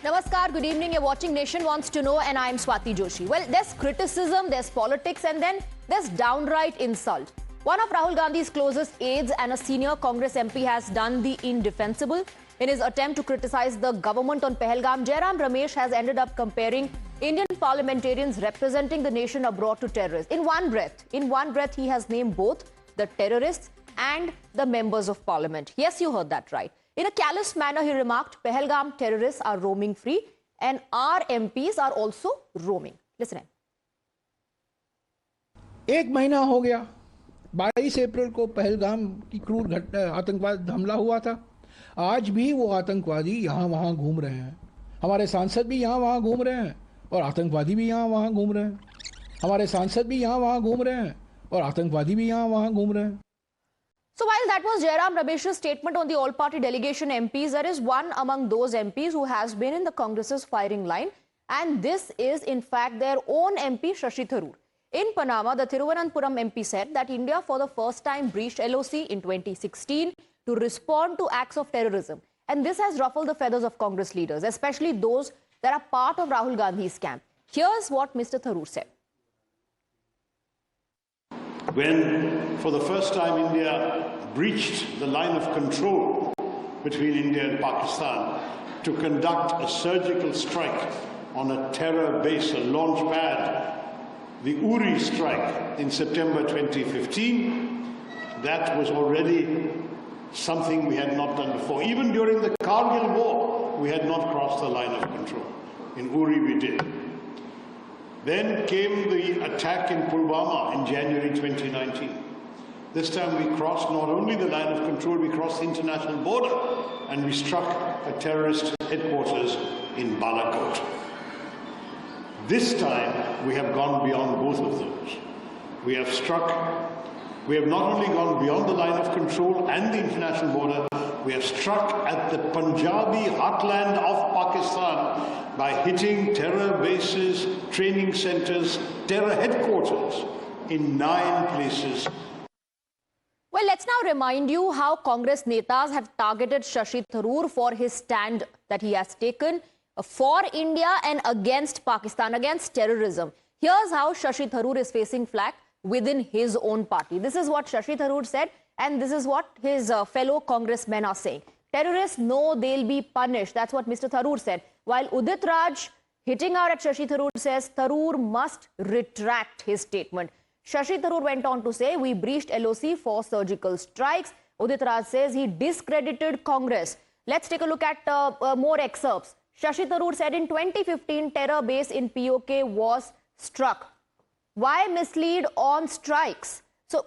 Namaskar, good evening. You're watching Nation Wants to Know and I'm Swati Joshi. Well, there's criticism, there's politics and then there's downright insult. One of Rahul Gandhi's closest aides and a senior Congress MP has done the indefensible. In his attempt to criticize the government on Pahalgam, Jairam Ramesh has ended up comparing Indian parliamentarians representing the nation abroad to terrorists. In one breath, he has named both the terrorists and the members of parliament. Yes, you heard that right. In a callous manner, he remarked, Pahalgam terrorists are roaming free and our MPs are also roaming. Listen in. एक महीना हो गया 22 अप्रैल को पहलगाम की क्रूर घटना आतंकवाद हमला हुआ था। आज भी वो आतंकवादी यहाँ वहाँ घूम रहे हैं। हमारे सांसद भी यहाँ वहाँ घूम रहे हैं और आतंकवादी भी यहाँ वहाँ घूम रहे हैं। हमारे सांसद भी यहाँ वहाँ घूम रहे हैं और आतंकवादी भी यहाँ वहाँ घूम रहे हैं। So while that was Jairam Ramesh's statement on the all-party delegation MPs, there is one among those MPs who has been in the Congress's firing line, and this is in fact their own MP Shashi Tharoor. In Panama, the Thiruvananthapuram MP said that India for the first time breached LOC in 2016 to respond to acts of terrorism. And this has ruffled the feathers of Congress leaders, especially those that are part of Rahul Gandhi's camp. Here's what Mr. Tharoor said. When, for the first time, India breached the line of control between India and Pakistan to conduct a surgical strike on a terror base, a launch pad, the Uri strike in September 2015, that was already something we had not done before. Even during the Kargil war, we had not crossed the line of control. In Uri, we did. Then came the attack in Pulwama in January 2019. This time we crossed not only the line of control, we crossed the international border and we struck a terrorist headquarters in Balakot. This time we have gone beyond both of those. We have not only gone beyond the line of control and the international border, we have struck at the Punjabi heartland of Pakistan by hitting terror bases, training centers, terror headquarters in 9 places. Well, let's now remind you how Congress netas have targeted Shashi Tharoor for his stand that he has taken for India and against Pakistan, against terrorism. Here's how Shashi Tharoor is facing flack within his own party. This is what Shashi Tharoor said, and this is what his fellow congressmen are saying. Terrorists know they'll be punished. That's what Mr. Tharoor said. While Udit Raj, hitting out at Shashi Tharoor, says Tharoor must retract his statement. Shashi Tharoor went on to say, we breached LOC for surgical strikes. Udit Raj says he discredited Congress. Let's take a look at more excerpts. Shashi Tharoor said in 2015, terror base in POK was struck. Why mislead on strikes? So,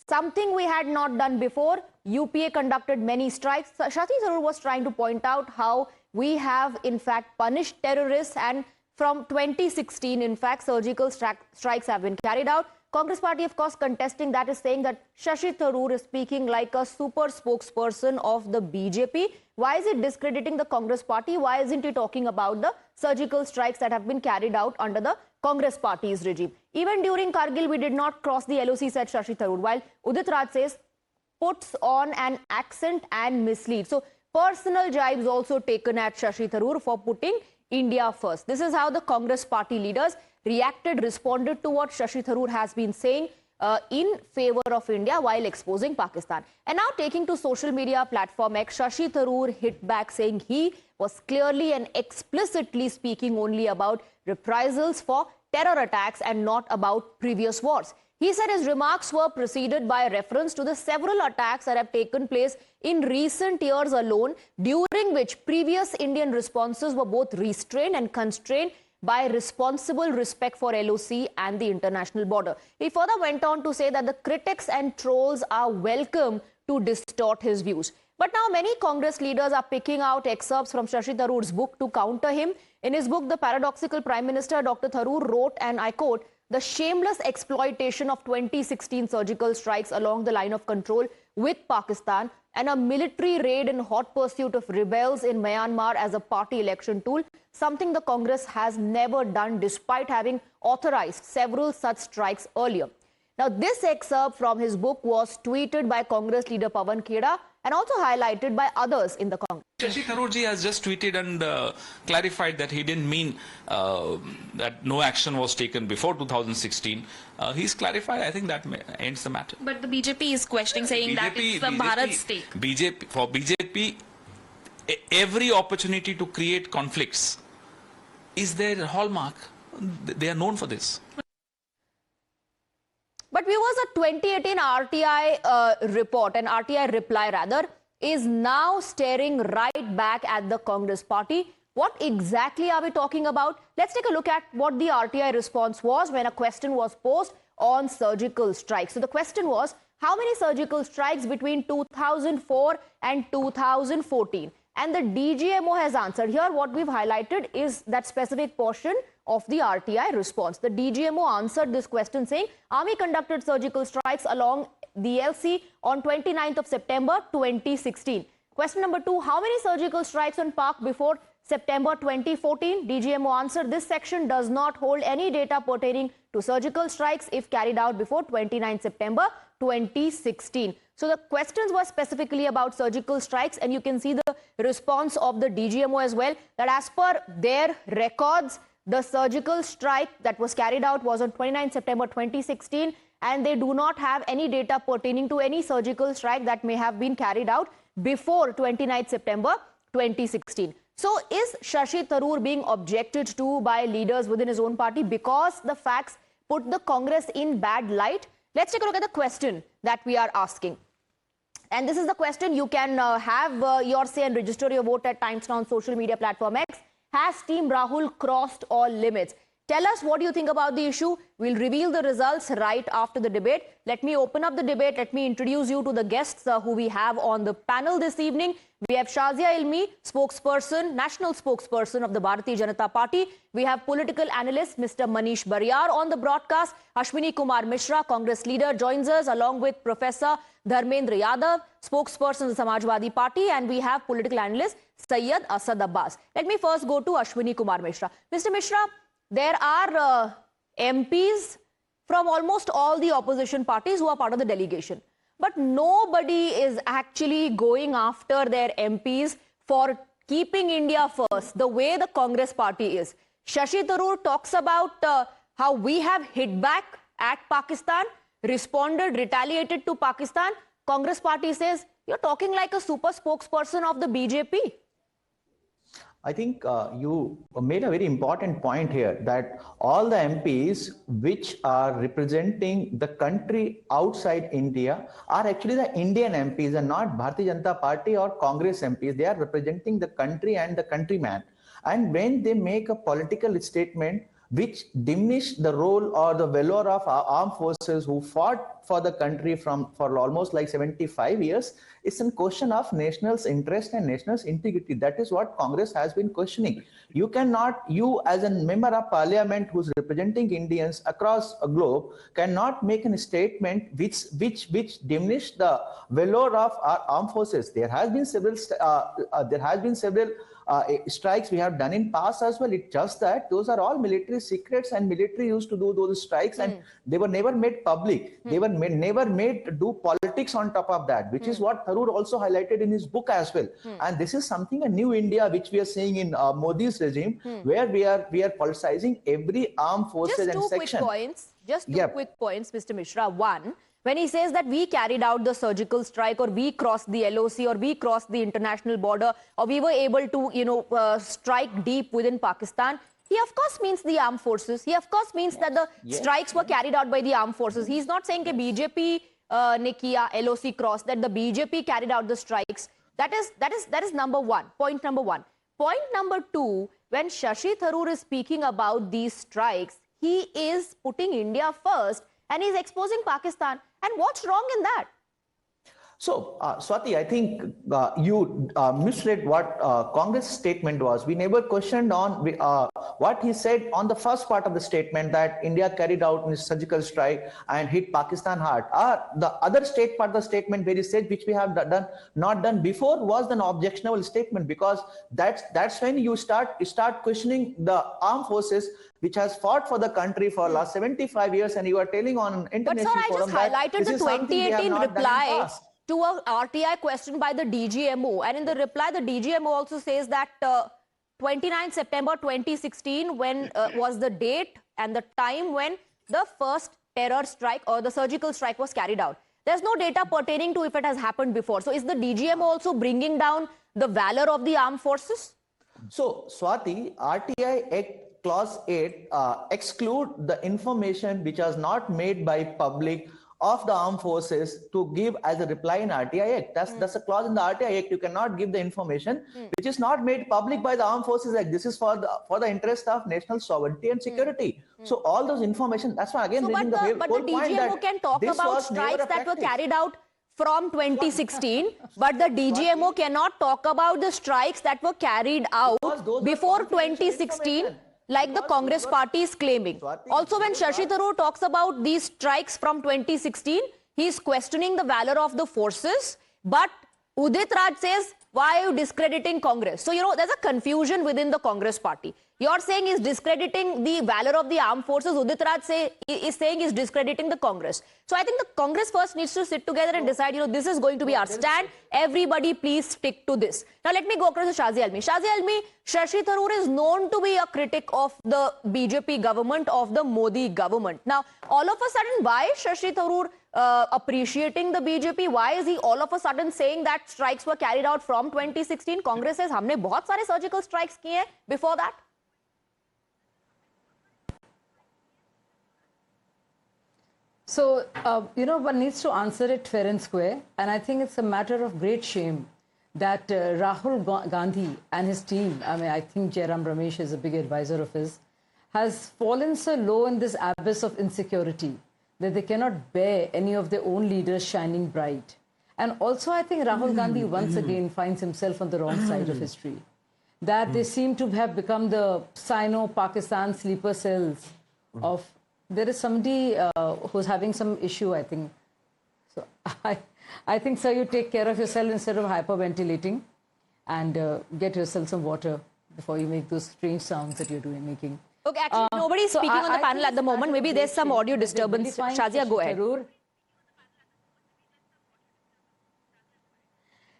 something we had not done before. UPA conducted many strikes. Shashi Tharoor was trying to point out how we have in fact punished terrorists, and from 2016, in fact, surgical strikes have been carried out. Congress party, of course, contesting that, is saying that Shashi Tharoor is speaking like a super spokesperson of the BJP. Why is it discrediting the Congress party? Why isn't he talking about the surgical strikes that have been carried out under the Congress party's regime? Even during Kargil, we did not cross the LOC, said Shashi Tharoor, while Udit Raj says puts on an accent and misleads. So, personal jibes also taken at Shashi Tharoor for putting India first. This is how the Congress party leaders reacted, responded to what Shashi Tharoor has been saying in favor of India while exposing Pakistan. And now taking to social media platform X, Shashi Tharoor hit back saying he was clearly and explicitly speaking only about reprisals for terror attacks and not about previous wars. He said his remarks were preceded by a reference to the several attacks that have taken place in recent years alone, during which previous Indian responses were both restrained and constrained by responsible respect for LOC and the international border. He further went on to say that the critics and trolls are welcome to distort his views. But now many Congress leaders are picking out excerpts from Shashi Tharoor's book to counter him. In his book, The Paradoxical Prime Minister, Dr. Tharoor wrote, and I quote, the shameless exploitation of 2016 surgical strikes along the line of control with Pakistan and a military raid in hot pursuit of rebels in Myanmar as a party election tool, something the Congress has never done despite having authorized several such strikes earlier. Now, this excerpt from his book was tweeted by Congress leader Pawan Kheda and also highlighted by others in the Congress. Shashi Tharoor ji has just tweeted and clarified that he didn't mean that no action was taken before 2016. He's clarified. I think that ends the matter. But the BJP is questioning, saying that it's the Bharat stake. For BJP, every opportunity to create conflicts is their hallmark. They are known for this. But viewers, a 2018 RTI report, an RTI reply rather, is now staring right back at the Congress party. What exactly are we talking about? Let's take a look at what the RTI response was when a question was posed on surgical strikes. So the question was, how many surgical strikes between 2004 and 2014? And the DGMO has answered. Here what we've highlighted is that specific portion of the RTI response. The DGMO answered this question saying, Army conducted surgical strikes along the LC on 29th of September 2016. Question number 2, how many surgical strikes on Pak before September 2014? DGMO answered, this section does not hold any data pertaining to surgical strikes if carried out before 29 September 2016. So the questions were specifically about surgical strikes, and you can see the response of the DGMO as well, that as per their records, the surgical strike that was carried out was on 29 September 2016, and they do not have any data pertaining to any surgical strike that may have been carried out before 29 September 2016. So is Shashi Tharoor being objected to by leaders within his own party because the facts put the Congress in bad light? Let's take a look at the question that we are asking. And this is the question. You can have your say and register your vote at Times Now on social media platform X. Has Team Rahul crossed all limits? Tell us what you think about the issue. We'll reveal the results right after the debate. Let me open up the debate. Let me introduce you to the guests who we have on the panel this evening. We have Shazia Ilmi, spokesperson, national spokesperson of the Bharatiya Janata Party. We have political analyst Mr. Manish Bariyar on the broadcast. Ashwani Kumar Mishra, Congress leader, joins us along with Professor Dharmendra Yadav, spokesperson of the Samajwadi Party, and we have political analyst Syed Asad Abbas. Let me first go to Ashwani Kumar Mishra. Mr. Mishra, there are MPs from almost all the opposition parties who are part of the delegation. But nobody is actually going after their MPs for keeping India first, the way the Congress party is. Shashi Tharoor talks about how we have hit back at Pakistan, responded, retaliated to Pakistan. Congress party says, you're talking like a super spokesperson of the BJP. I think you made a very important point here that all the MPs which are representing the country outside India are actually the Indian MPs and not Bharatiya Janata Party or Congress MPs. They are representing the country and the countryman. And when they make a political statement which diminish the role or the valor of our armed forces who fought for the country for almost like 75 years, it's a question of national's interest and national's integrity. That is what Congress has been questioning. You cannot, you as a member of parliament who's representing Indians across a globe, cannot make a statement which diminish the valor of our armed forces. There has been several strikes we have done in past as well. It's just that those are all military secrets, and military used to do those strikes, and they were never made public. They were never made to do politics on top of that, which is what Tharoor also highlighted in his book as well. And this is something, a new India which we are seeing in Modi's regime, where we are politicizing every armed forces and section. Just two quick points, Mr. Mishra. One, when he says that we carried out the surgical strike, or we crossed the LOC, or we crossed the international border, or we were able to, strike deep within Pakistan, he of course means the armed forces. He of course means that the strikes were carried out by the armed forces. He's not saying that BJP ne kiya, LOC crossed, that the BJP carried out the strikes. That is number one. Point number one. Point number two, when Shashi Tharoor is speaking about these strikes, he is putting India first and he's exposing Pakistan. And what's wrong in that? So, Swati, I think you misread what Congress statement was. We never questioned on what he said on the first part of the statement, that India carried out a surgical strike and hit Pakistan hard. The other part of the statement where he said, which we have not done before, was an objectionable statement, because that's when you start questioning the armed forces which has fought for the country for last 75 years, and you are telling on an international forum. But sir, I just highlighted the 2018 reply. to a RTI question by the DGMO, and in the reply, the DGMO also says that 29 September 2016 when was the date and the time when the first terror strike or the surgical strike was carried out. There's no data pertaining to if it has happened before. So is the DGMO also bringing down the valor of the armed forces? So, Swati, RTI Act Clause 8 exclude the information which was not made by public of the armed forces to give as a reply in RTI Act. That's a clause in the RTI Act. You cannot give the information which is not made public by the Armed Forces Act. This is for the interest of national sovereignty and security. So all those information, that's why again, but the DGMO can talk about strikes that were carried out from 2016, but the DGMO cannot talk about the strikes that were carried out before 2016. Like the Congress party is claiming. Also, when Shashi Tharoor talks about these strikes from 2016, he is questioning the valor of the forces. But Udit Raj says, why are you discrediting Congress? So, you know, there's a confusion within the Congress party. You're saying he's discrediting the valor of the armed forces. Udit Raj is saying he's discrediting the Congress. So I think the Congress first needs to sit together and decide, you know, this is going to be our stand. Everybody please stick to this. Now let me go across to Shazia Ilmi. Shazia Ilmi, Shashi Tharoor is known to be a critic of the BJP government, of the Modi government. Now, all of a sudden, why is Shashi Tharoor appreciating the BJP? Why is he all of a sudden saying that strikes were carried out from 2016? Congress says, हमने बहुत सारे surgical strikes किए हैं before that. So, you know, one needs to answer it fair and square. And I think it's a matter of great shame that Rahul Gandhi and his team, I mean, I think Jairam Ramesh is a big advisor of his, has fallen so low in this abyss of insecurity that they cannot bear any of their own leaders shining bright. And also, I think Rahul Gandhi once again finds himself on the wrong side of history. That they seem to have become the Sino-Pakistan sleeper cells of... There is somebody who's having some issue, I think. So I think, sir, you take care of yourself instead of hyperventilating and get yourself some water before you make those strange sounds that you're making. Okay, actually, nobody's speaking on the panel at the moment. Maybe there's some audio disturbance. Shazia, go ahead.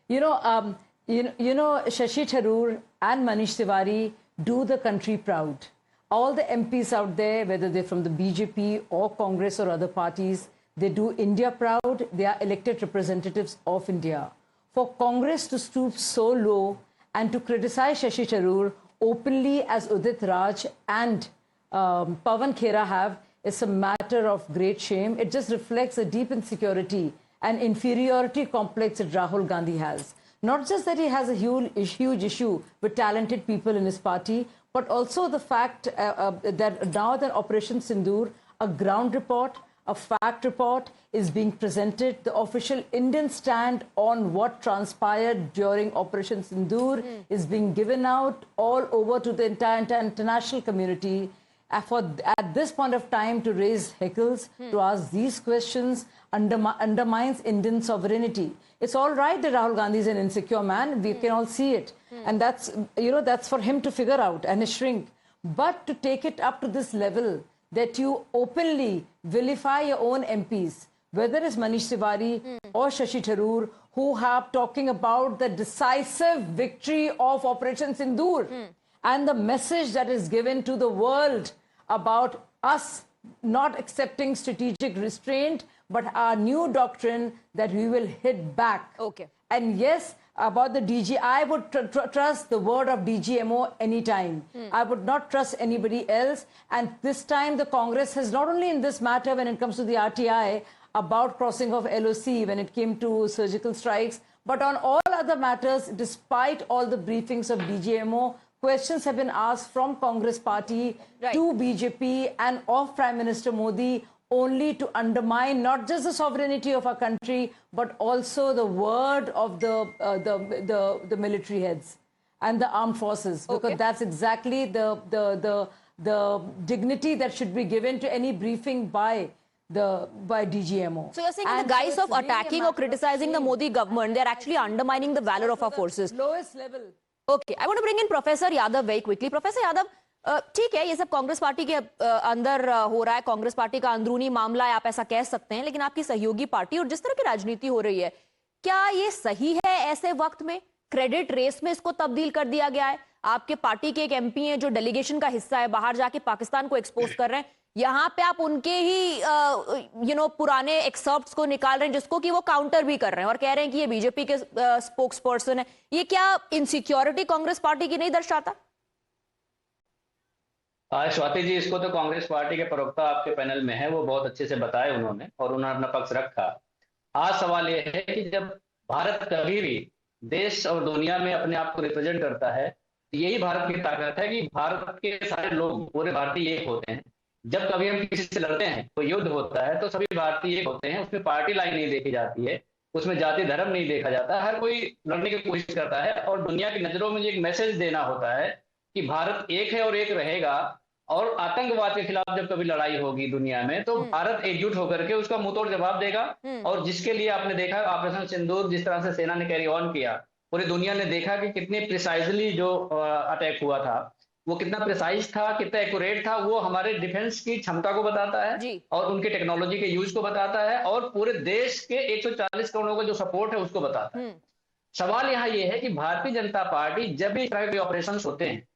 You know, Shashi Tharoor and Manish Tiwari do the country proud. All the MPs out there, whether they're from the BJP or Congress or other parties, they do India proud. They are elected representatives of India. For Congress to stoop so low and to criticize Shashi Tharoor openly as Udit Raj and Pawan Khera have is a matter of great shame. It just reflects a deep insecurity and inferiority complex that Rahul Gandhi has. Not just that he has a huge issue with talented people in his party, but also the fact that now that Operation Sindoor, a ground report, a fact report is being presented. The official Indian stand on what transpired during Operation Sindoor is being given out all over to the entire international community. At this point of time, to raise heckles, to ask these questions, undermines Indian sovereignty. It's all right that Rahul Gandhi is an insecure man. We can all see it. And that's, you know, that's for him to figure out and shrink. But to take it up to this level, that you openly vilify your own MPs, whether it's Manish Tiwari or Shashi Tharoor, who have talking about the decisive victory of Operation Sindoor and the message that is given to the world about us not accepting strategic restraint, but our new doctrine that we will hit back. Okay. And yes, about the DG, I would trust the word of DGMO anytime. I would not trust anybody else. And this time the Congress has not only in this matter when it comes to the RTI about crossing of LOC when it came to surgical strikes, but on all other matters, despite all the briefings of DGMO, questions have been asked from Congress party to BJP and of Prime Minister Modi only to undermine not just the sovereignty of our country, but also the word of the military heads and the armed forces, because that's exactly the dignity that should be given to any briefing by DGMO. So you're saying in the guise of attacking or criticizing the Modi government, they're actually undermining the valor of our forces. Lowest level. Okay, I want to bring in Professor Yadav very quickly. Professor Yadav, ठीक है, ये सब Congress party के अंदर हो रहा है, Congress party का अंदरूनी मामला है, आप ऐसा कह सकते हैं, लेकिन आपकी सहयोगी पार्टी और जिस तरह की राजनीति हो रही है, क्या ये सही है ऐसे वक्त में? क्रेडिट रेस में इसको तब्दील कर दिया गया है। आपके पार्टी के एक एमपी हैं जो डेलीगेशन का हिस्सा है, बाहर जाके पाकिस्तान को एक्सपोज कर रहे हैं, यहाँ पे आप उनके ही पुराने एक्सर्प्ट्स को निकाल रहे हैं जिसको कि वो काउंटर भी कर रहे हैं और कह रहे हैं कि ये बीजेपी के स्पोक्स पर्सन है। ये क्या इनसिक्योरिटी कांग्रेस पार्टी की नहीं दर्शाता? स्वाति जी, इसको तो कांग्रेस पार्टी के प्रवक्ता आपके पैनल में है, वो बहुत अच्छे से बताए उन्होंने और उन्होंने अपना पक्ष रखा। आज सवाल यह है कि जब भारत कभी भी देश और दुनिया में अपने आप को रिप्रेजेंट करता है, तो यही भारत की ताकत है कि भारत के सारे लोग, पूरे भारतीय एक होते हैं। जब कभी हम किसी से लड़ते हैं, कोई युद्ध होता है, तो सभी भारतीय एक होते हैं। उसमें पार्टी लाइन नहीं देखी जाती है, उसमें जाति धर्म नहीं देखा जाता। हर कोई लड़ने की कोशिश करता है और दुनिया की नजरों में एक मैसेज देना होता है कि भारत एक है और एक रहेगा। और आतंकवाद के खिलाफ जब कभी लड़ाई होगी दुनिया में, तो भारत एकजुट होकर के उसका मुंहतोड़ जवाब देगा। और जिसके लिए आपने देखा ऑपरेशन सिंदूर, जिस तरह से सेना ने कैरी ऑन किया, पूरी दुनिया ने देखा कि कितने प्रिसाइजली जो अटैक हुआ था, वो कितना प्रिसाइज था, कितना एक्यूरेट था। वो हमारे डिफेंस की क्षमता को बताता है और उनके टेक्नोलॉजी के यूज को बताता है और पूरे देश के 140 करोड़ का जो सपोर्ट है उसको बताता है। सवाल यहाँ ये है कि भारतीय जनता पार्टी जब भी इस तरह के ऑपरेशन होते हैं,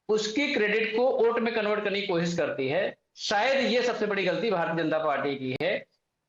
उसकी क्रेडिट को वोट में कन्वर्ट करने की कोशिश करती है। शायद ये सबसे बड़ी गलती भारतीय जनता पार्टी की है।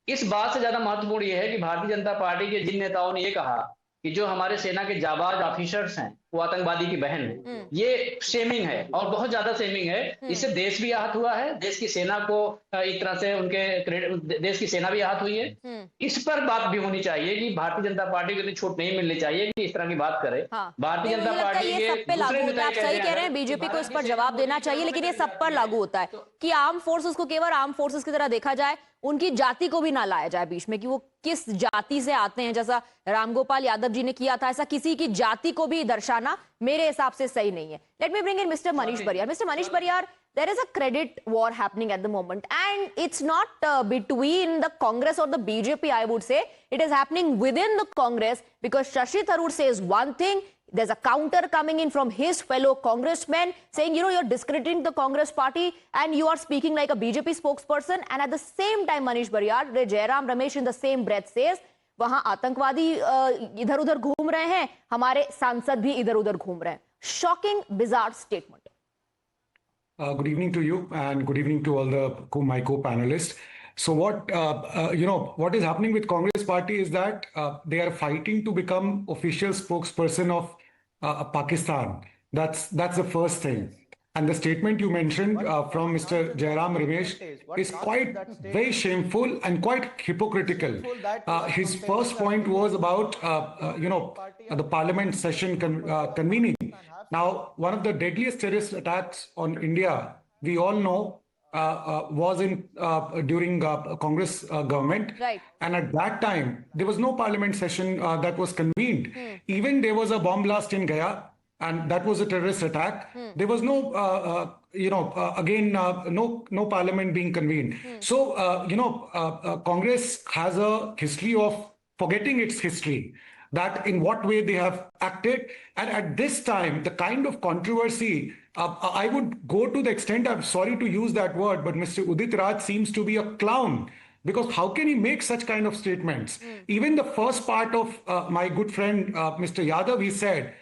इस बात से ज्यादा महत्वपूर्ण यह है कि भारतीय जनता पार्टी के जिन नेताओं ने ये कहा कि जो हमारे सेना के जाबाज ऑफिसर्स हैं वो आतंकवादी की बहन है, ये शेमिंग है और बहुत ज्यादा शेमिंग है। इससे देश भी आहत हुआ है, देश की सेना को एक तरह से उनके देश की सेना भी आहत हुई है। इस पर बात भी होनी चाहिए कि भारतीय जनता पार्टी को इतनी छूट नहीं मिलनी चाहिए कि इस तरह की बात करे। भारतीय जनता पार्टी के दूसरे नेता आप सही कह रहे हैं, बीजेपी को इस पर जवाब देना चाहिए, लेकिन ये सब पर लागू होता है कि आर्म फोर्सेस को केवल आर्म फोर्सेस की तरह देखा जाए, उनकी जाति को भी ना लाया जाए बीच में कि वो किस जाति से आते हैं। जैसा रामगोपाल यादव जी ने किया था, ऐसा किसी की जाति को भी दर्शाना मेरे हिसाब से सही नहीं है। Let me bring in mister Manish बरियार। मिस्टर मनीष बरियार, there is a credit war happening at the moment, and it's not between the Congress or the BJP, I would say. It is happening within the Congress because Shashi Tharoor says one thing, there's a counter coming in from his fellow congressmen saying, you're discrediting the Congress party and you are speaking like a BJP spokesperson. And at the same time, Manish Bariar, Jairam Ramesh in the same breath says, वहां आतंकवादी इधर उधर घूम रहे हैं, हमारे सांसद भी इधर उधर घूम रहे हैं। Shocking, bizarre statement. Good evening to you and good evening to all my co-panelists. So what is happening with Congress party is that they are fighting to become official spokesperson of Pakistan. That's the first thing. And the statement you mentioned from Mr. Jairam Ramesh is quite very shameful and quite hypocritical. His first point was about the parliament session convening. Now, one of the deadliest terrorist attacks on India, we all know, was during Congress government. Right. And at that time, there was no parliament session that was convened. Even there was a bomb blast in Gaya, and that was a terrorist attack. There was no, no parliament being convened. So, Congress has a history of forgetting its history, that in what way they have acted. And at this time, the kind of controversy, I would go to the extent, I'm sorry to use that word, but Mr. Udit Raj seems to be a clown. Because how can he make such kind of statements? Even the first part of my good friend, Mr. Yadav, he said,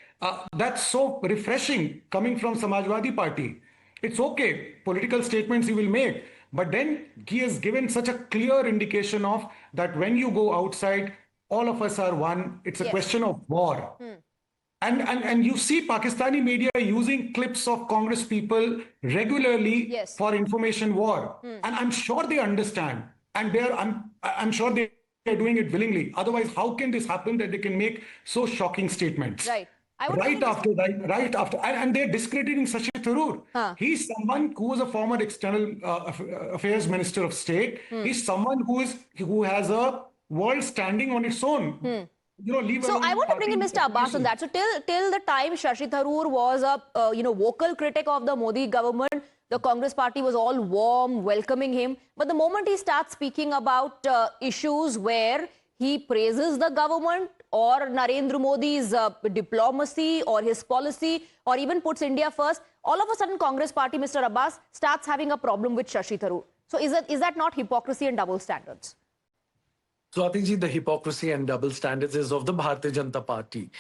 that's so refreshing coming from Samajwadi Party. It's okay, political statements he will make. But then he has given such a clear indication of that when you go outside, all of us are one. It's a question of war. And you see Pakistani media using clips of Congress people regularly for information war. And I'm sure they understand. And I'm sure they are doing it willingly. Otherwise, how can this happen that they can make so shocking statements? Right. Right after, and they're discrediting Shashi Tharoor. He's someone who was a former external affairs minister of state. He's someone who has a world standing on its own. So I want to bring in Mr. Abbas on that. So till the time Shashi Tharoor was a vocal critic of the Modi government, the Congress party was all warm, welcoming him. But the moment he starts speaking about issues where he praises the government or Narendra Modi's diplomacy or his policy or even puts India first, all of a sudden Congress party, Mr. Abbas, starts having a problem with Shashi Tharoor. So is that not hypocrisy and double standards? Swati ji, the hypocrisy and double standards is of the Bharatiya Janata Party.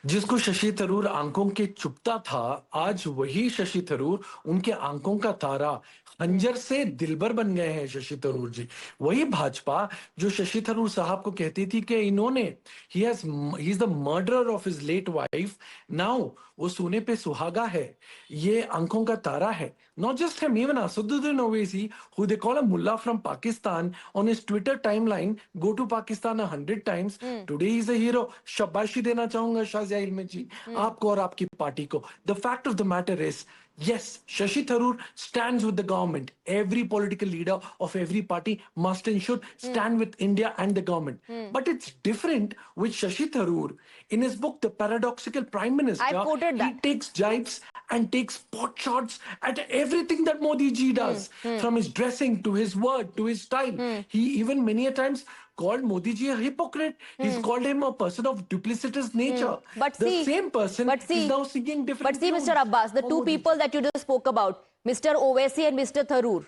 जिसको शशि थरूर आंखों के चुपता था, आज वही शशि थरूर उनके आंखों का तारा, खंजर से दिलबर बन गए हैं शशि थरूर जी। वही भाजपा जो शशि थरूर साहब को कहती थी कि इन्होंने he is the murderer of his late wife, now वो सोने पे सुहागा है, ये आंखों का तारा है। Not just him, even Asaduddin Owaisi, who they call a mullah from Pakistan, on his Twitter timeline, go to Pakistan 100 times. Today he's a hero. शाबाशी देना चाहूंगा शाजिया इल्मी जी, आपको और आपकी पार्टी को। The fact of the matter is, yes, Shashi Tharoor stands with the government. Every political leader of every party must and should stand with India and the government. But it's different with Shashi Tharoor. In his book, The Paradoxical Prime Minister, he takes jibes and takes pot shots at everything that Modi ji does, from his dressing to his word to his style. He even many a times called Modi ji a hypocrite. He's called him a person of duplicitous nature. But the same person is now singing different But see, tunes. Mr. Abbas, the two people that you just spoke about, Mr. Owaisi and Mr. Tharoor,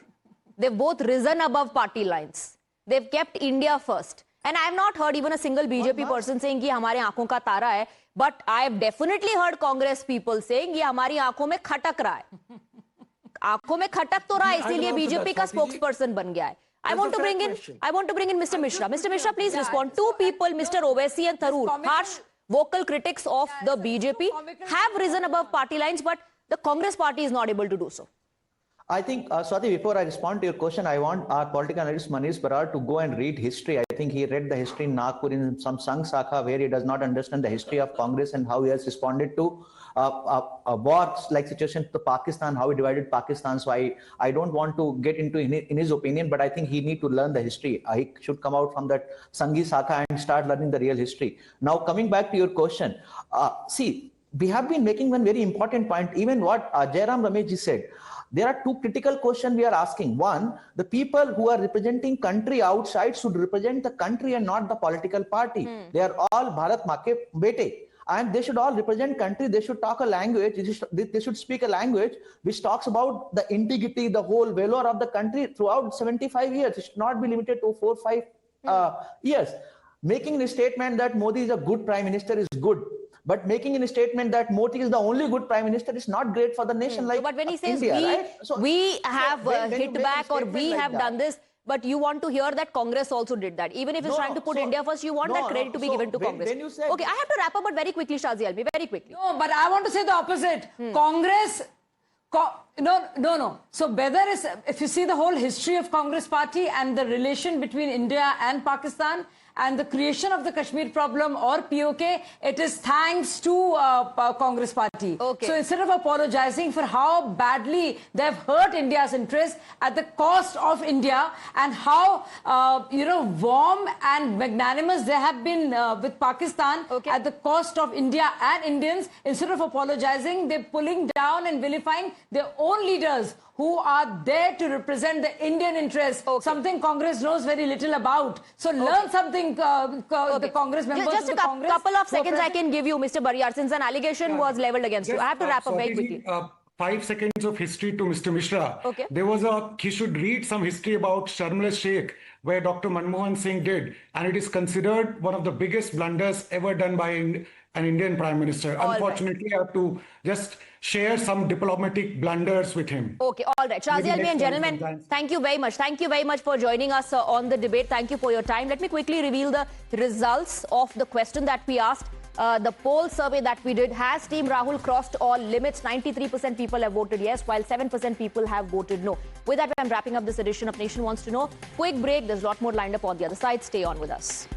they've both risen above party lines. They've kept India first. And I have not heard even a single BJP person saying कि हमारे आंखों का तारा है. But I have definitely heard Congress people saying ये हमारी आंखों में खटक रहा है. आंखों में खटक तो रहा है, इसीलिए बीजेपी का spokesperson बन गया है. I want to bring in Mr. Mishra. Mr. Mishra, please respond. Two people, Mr. Owaisi and Tharoor, harsh vocal critics of the BJP, have risen above party lines, but the Congress party is not able to do so. I think, Swati, before I respond to your question, I want our political analyst Manish Barar to go and read history. I think he read the history in Nagpur in some Sangh Sakha where he does not understand the history of Congress and how he has responded to a war-like situation to Pakistan, how he divided Pakistan. So I don't want to get into in his opinion, but I think he need to learn the history. He should come out from that Sanghi Sakha and start learning the real history. Now, coming back to your question, see, we have been making one very important point, even what Jairam Rameshji said. There are two critical questions we are asking. One, the people who are representing country outside should represent the country and not the political party. They are all Bharat Maa ke bete. And they should all represent country. They should talk a language. They should speak a language which talks about the integrity, the whole valor of the country throughout 75 years. It should not be limited to 4 or 5 years. Making a statement that Modi is a good prime minister is good. But making a statement that Modi is the only good prime minister is not great for the nation like But when he says India, right? So, we have hit back or we like have done this, but you want to hear that Congress also did that. Even if it's trying to put India first, you want that credit to be given to Congress. When you said, okay, I have to wrap up, but very quickly, Shazia Ilmi, very quickly. No, but I want to say the opposite. Congress... No. So whether it's, if you see the whole history of Congress party and the relation between India and Pakistan and the creation of the Kashmir problem or POK, it is thanks to Congress party. Okay. So instead of apologizing for how badly they have hurt India's interest at the cost of India and how, warm and magnanimous they have been with Pakistan at the cost of India and Indians, instead of apologizing, they're pulling down and vilifying their own leaders who are there to represent the Indian interest, something Congress knows very little about. So learn something, the Congress members. Just a couple of seconds I can give you, Mr. Bariyar, since an allegation was leveled against you. I have to wrap up very quickly. 5 seconds of history to Mr. Mishra. There was he should read some history about Sharm el-Sheikh, where Dr. Manmohan Singh did, and it is considered one of the biggest blunders ever done by an Indian Prime Minister. Unfortunately, I have to just share some diplomatic blunders with him. Okay, all right. Shazia Ilmi and gentlemen, thank you very much. Thank you very much for joining us on the debate. Thank you for your time. Let me quickly reveal the results of the question that we asked. The poll survey that we did has Team Rahul crossed all limits. 93% people have voted yes, while 7% people have voted no. With that, I'm wrapping up this edition of Nation Wants to Know. Quick break. There's a lot more lined up on the other side. Stay on with us.